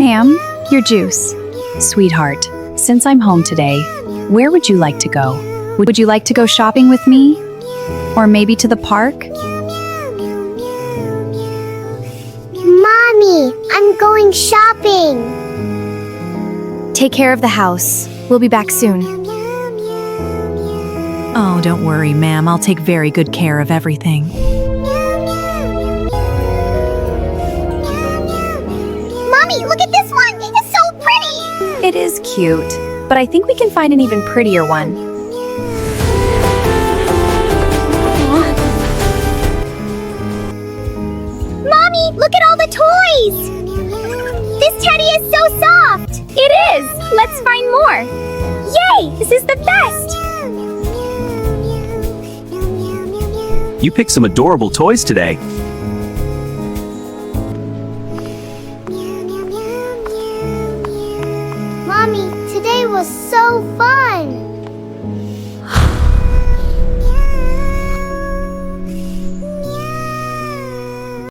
Ma'am, your juice. Sweetheart, since I'm home today, where would you like to go? Would you like to go shopping with me? Or maybe to the park? Mommy, I'm going shopping. Take care of the house. We'll be back soon. Oh, don't worry, ma'am. I'll take very good care of everything. Mommy, look at this one. It's so pretty. It is cute, but I think we can find an even prettier one. Mommy, look at all the toys. This teddy is so soft. It is! Let's find more! Yay! This is the best! You picked some adorable toys today. Mommy, today was so fun.